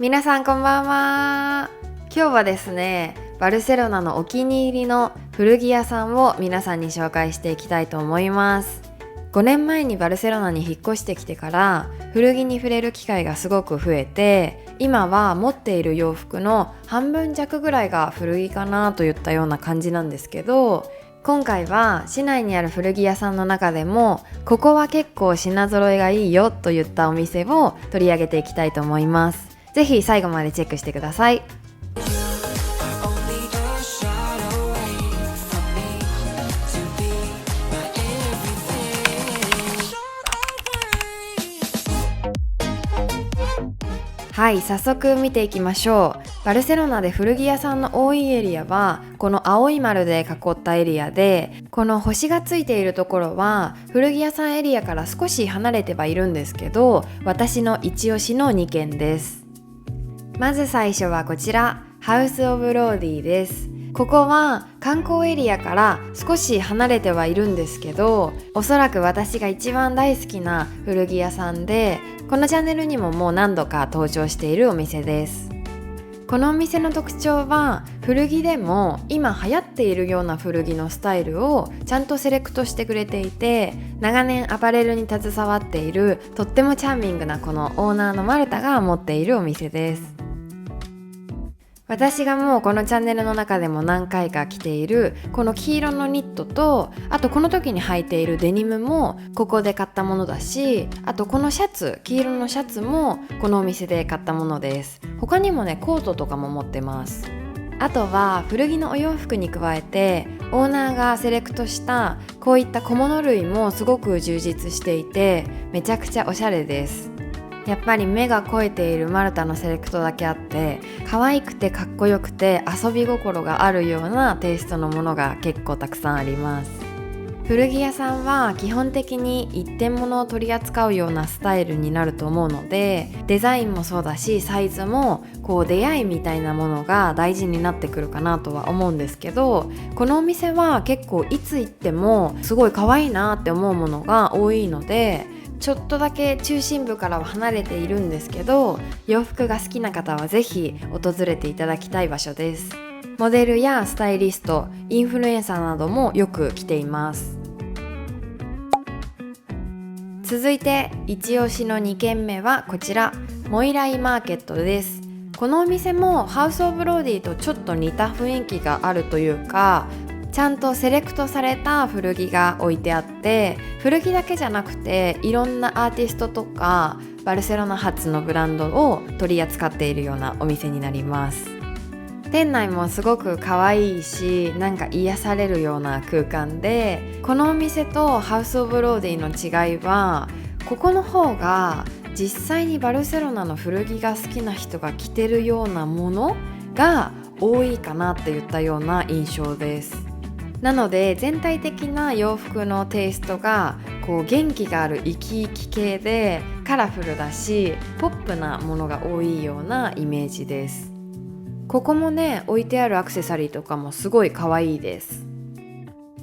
皆さんこんばんは。今日はですね、バルセロナのお気に入りの古着屋さんを皆さんに紹介していきたいと思います。5年前にバルセロナに引っ越してきてから古着に触れる機会がすごく増えて、今は持っている洋服の半分弱ぐらいが古着かなといったような感じなんですけど、今回は市内にある古着屋さんの中でもここは結構品揃えがいいよといったお店を取り上げていきたいと思います。ぜひ最後までチェックしてください。はい、早速見ていきましょう。バルセロナで古着屋さんの多いエリアはこの青い丸で囲ったエリアで、この星がついているところは古着屋さんエリアから少し離れてはいるんですけど、私の一押しの2軒です。まず最初はこちら、ハウスオブローディです。ここは観光エリアから少し離れてはいるんですけど、おそらく私が一番大好きな古着屋さんで、このチャンネルにももう何度か登場しているお店です。このお店の特徴は、古着でも今流行っているような古着のスタイルをちゃんとセレクトしてくれていて、長年アパレルに携わっているとってもチャーミングなこのオーナーのマルタが持っているお店です。私がもうこのチャンネルの中でも何回か着ているこの黄色のニットと、あとこの時に履いているデニムもここで買ったものだし、あとこのシャツ、黄色のシャツもこのお店で買ったものです。他にもね、コートとかも持ってます。あとは古着のお洋服に加えてオーナーがセレクトしたこういった小物類もすごく充実していて、めちゃくちゃおしゃれです。やっぱり目が肥えているマルタのセレクトだけあって、可愛くてかっこよくて遊び心があるようなテイストのものが結構たくさんあります。古着屋さんは基本的に一点物を取り扱うようなスタイルになると思うので、デザインもそうだしサイズもこう出会いみたいなものが大事になってくるかなとは思うんですけど、このお店は結構いつ行ってもすごい可愛いなって思うものが多いので、ちょっとだけ中心部からは離れているんですけど、洋服が好きな方はぜひ訪れていただきたい場所です。モデルやスタイリスト、インフルエンサーなどもよく来ています。続いて一押しの2軒目はこちら、モイライマーケットです。このお店もハウスオブローディとちょっと似た雰囲気があるというか、ちゃんとセレクトされた古着が置いてあって、古着だけじゃなくていろんなアーティストとかバルセロナ発のブランドを取り扱っているようなお店になります。店内もすごく可愛いし、なんか癒されるような空間で、このお店とハウスオブローディの違いは、ここの方が実際にバルセロナの古着が好きな人が着てるようなものが多いかなっていったような印象です。なので全体的な洋服のテイストがこう元気がある生き生き系で、カラフルだしポップなものが多いようなイメージです。ここもね、置いてあるアクセサリーとかもすごい可愛いです。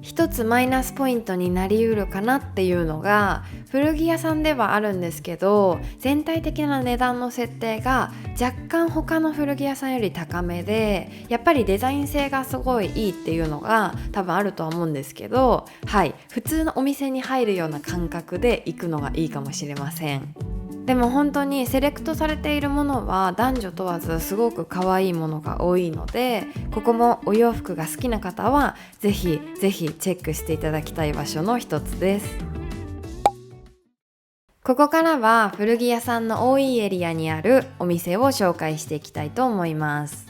一つマイナスポイントになりうるかなっていうのが、古着屋さんではあるんですけど、全体的な値段の設定が若干他の古着屋さんより高めで、やっぱりデザイン性がすごいいいっていうのが多分あるとは思うんですけど、はい、普通のお店に入るような感覚で行くのがいいかもしれません。でも本当にセレクトされているものは男女問わずすごく可愛いものが多いので、ここもお洋服が好きな方はぜひぜひチェックしていただきたい場所の一つです。ここからは古着屋さんの多いエリアにあるお店を紹介していきたいと思います。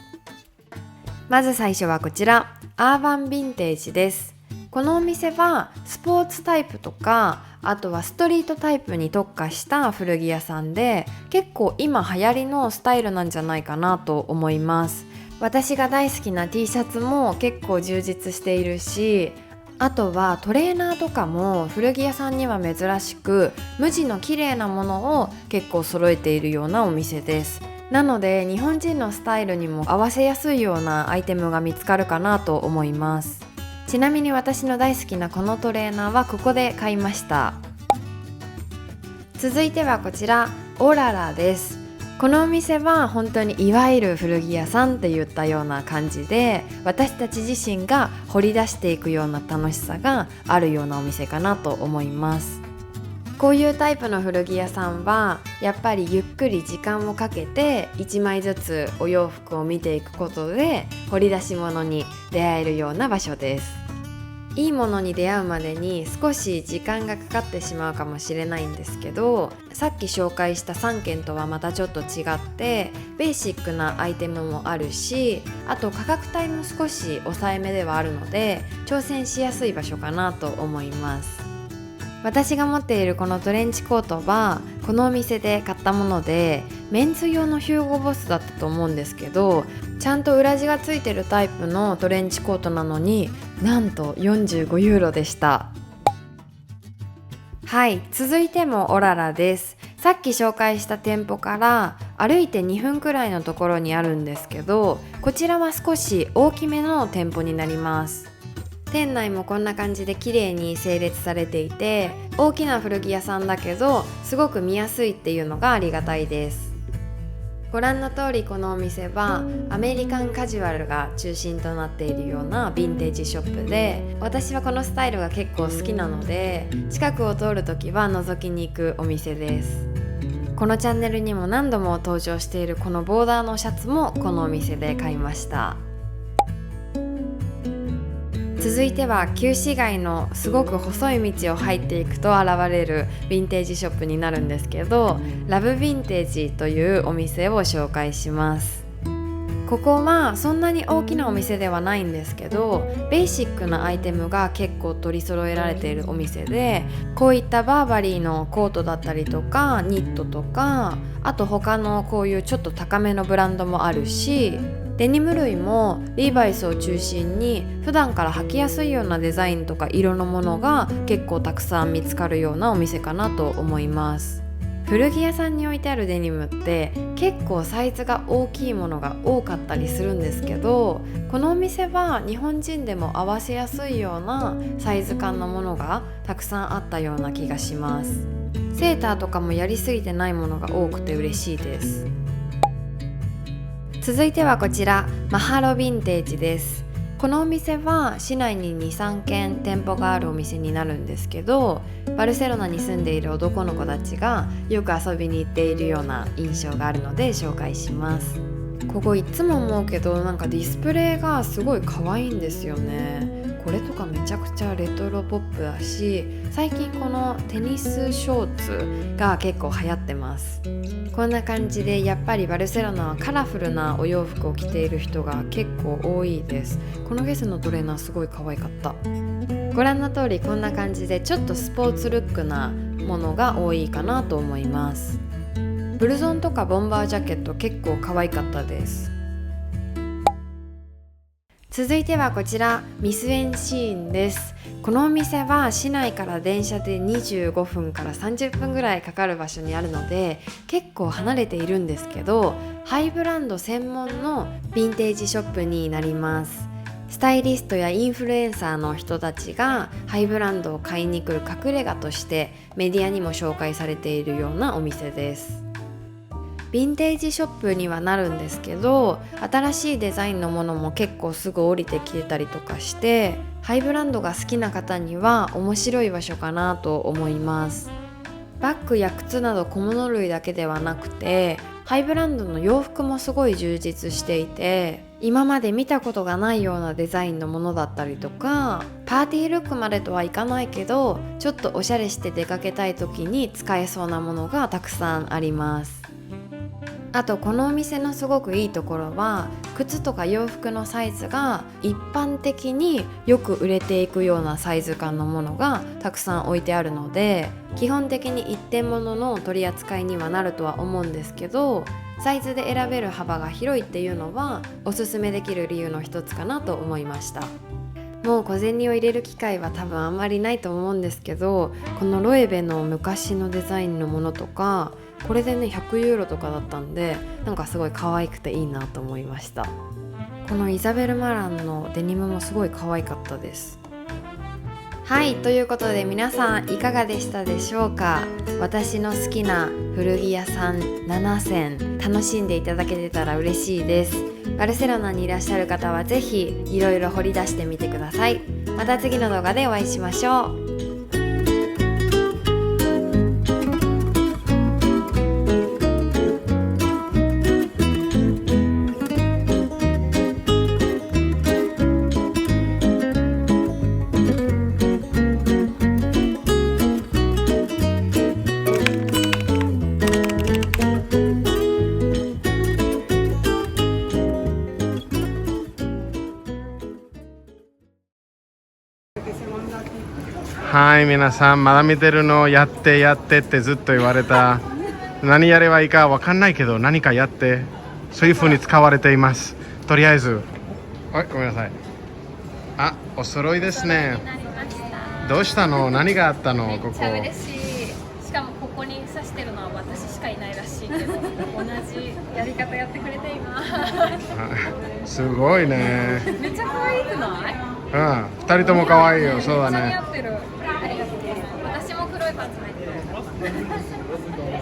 まず最初はこちら、アーバンヴィンテージです。このお店はスポーツタイプとか、あとはストリートタイプに特化した古着屋さんで、結構今流行りのスタイルなんじゃないかなと思います。私が大好きな T シャツも結構充実しているし、あとはトレーナーとかも古着屋さんには珍しく無地の綺麗なものを結構揃えているようなお店です。なので日本人のスタイルにも合わせやすいようなアイテムが見つかるかなと思います。ちなみに私の大好きなこのトレーナーはここで買いました。続いてはこちら、オララです。このお店は本当にいわゆる古着屋さんって言ったような感じで、私たち自身が掘り出していくような楽しさがあるようなお店かなと思います。こういうタイプの古着屋さんはやっぱりゆっくり時間をかけて1枚ずつお洋服を見ていくことで掘り出し物に出会えるような場所です。いいものに出会うまでに少し時間がかかってしまうかもしれないんですけど、さっき紹介した3軒とはまたちょっと違ってベーシックなアイテムもあるし、あと価格帯も少し抑えめではあるので挑戦しやすい場所かなと思います。私が持っているこのトレンチコートはこのお店で買ったもので、メンズ用のヒューゴボスだったと思うんですけど、ちゃんと裏地がついてるタイプのトレンチコートなのになんと45ユーロでした。はい、続いてもオララです。さっき紹介した店舗から歩いて2分くらいのところにあるんですけど、こちらは少し大きめの店舗になります。店内もこんな感じで綺麗に整列されていて、大きな古着屋さんだけどすごく見やすいっていうのがありがたいです。ご覧の通りこのお店はアメリカンカジュアルが中心となっているようなヴィンテージショップで、私はこのスタイルが結構好きなので近くを通るときは覗きに行くお店です。このチャンネルにも何度も登場しているこのボーダーのシャツもこのお店で買いました。続いては旧市街のすごく細い道を入っていくと現れるヴィンテージショップになるんですけど、ラブヴィンテージというお店を紹介します。ここはそんなに大きなお店ではないんですけど、ベーシックなアイテムが結構取り揃えられているお店で、こういったバーバリーのコートだったりとかニットとか、あと他のこういうちょっと高めのブランドもあるし、デニム類もリーバイスを中心に普段から履きやすいようなデザインとか色のものが結構たくさん見つかるようなお店かなと思います。古着屋さんに置いてあるデニムって結構サイズが大きいものが多かったりするんですけど、このお店は日本人でも合わせやすいようなサイズ感のものがたくさんあったような気がします。セーターとかもやりすぎてないものが多くて嬉しいです。続いてはこちらマハロヴィンテージです。このお店は市内に 2,3 軒店舗があるお店になるんですけど、バルセロナに住んでいる男の子たちがよく遊びに行っているような印象があるので紹介します。ここいつも思うけどなんかディスプレイがすごい可愛いんですよね。これとかめちゃくちゃレトロポップだし、最近このテニスショーツが結構流行ってます。こんな感じでやっぱりバルセロナはカラフルなお洋服を着ている人が結構多いです。このゲスのトレーナーすごい可愛かった。ご覧の通りこんな感じでちょっとスポーツルックなものが多いかなと思います。ブルゾンとかボンバージャケット結構可愛かったです。続いてはこちらミスエンシーンです。このお店は市内から電車で25分から30分ぐらいかかる場所にあるので結構離れているんですけど、ハイブランド専門のヴィンテージショップになります。スタイリストやインフルエンサーの人たちがハイブランドを買いに来る隠れ家としてメディアにも紹介されているようなお店です。ヴィンテージショップにはなるんですけど、新しいデザインのものも結構すぐ降りてきてたりとかして、ハイブランドが好きな方には面白い場所かなと思います。バッグや靴など小物類だけではなくて、ハイブランドの洋服もすごい充実していて、今まで見たことがないようなデザインのものだったりとか、パーティールックまでとはいかないけどちょっとおしゃれして出かけたい時に使えそうなものがたくさんあります。あとこのお店のすごくいいところは、靴とか洋服のサイズが一般的によく売れていくようなサイズ感のものがたくさん置いてあるので、基本的に一点物の取り扱いにはなるとは思うんですけど、サイズで選べる幅が広いっていうのはおすすめできる理由の一つかなと思いました。もう小銭を入れる機会は多分あんまりないと思うんですけど、このロエベの昔のデザインのものとか、これでね100ユーロとかだったんで、なんかすごい可愛くていいなと思いました。このイザベル・マランのデニムもすごい可愛かったです。はい、ということで皆さんいかがでしたでしょうか。私の好きな古着屋さん7選楽しんでいただけてたら嬉しいです。バルセロナにいらっしゃる方はぜひいろいろ掘り出してみてください。また次の動画でお会いしましょう。はい、皆さんまだ見てるのやってやってってずっと言われた。何やればいいかわかんないけど何かやって、そういう風に使われています。とりあえず、ごめんなさい。あ、お揃いですね。どうしたの？何があったの？ここ。めっちゃ嬉しい。しかもここに刺してるのは私しかいないらしいけど、同じやり方やってくれています。すごいね。めっちゃ可愛くない？うん、2人とも可愛いよ。そうだね。めっちゃ似合ってる。ありがとうございます。私も黒いパンツ履いて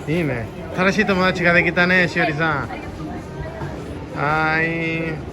る。いいね。新しい友達ができたね、しおりさん。はい。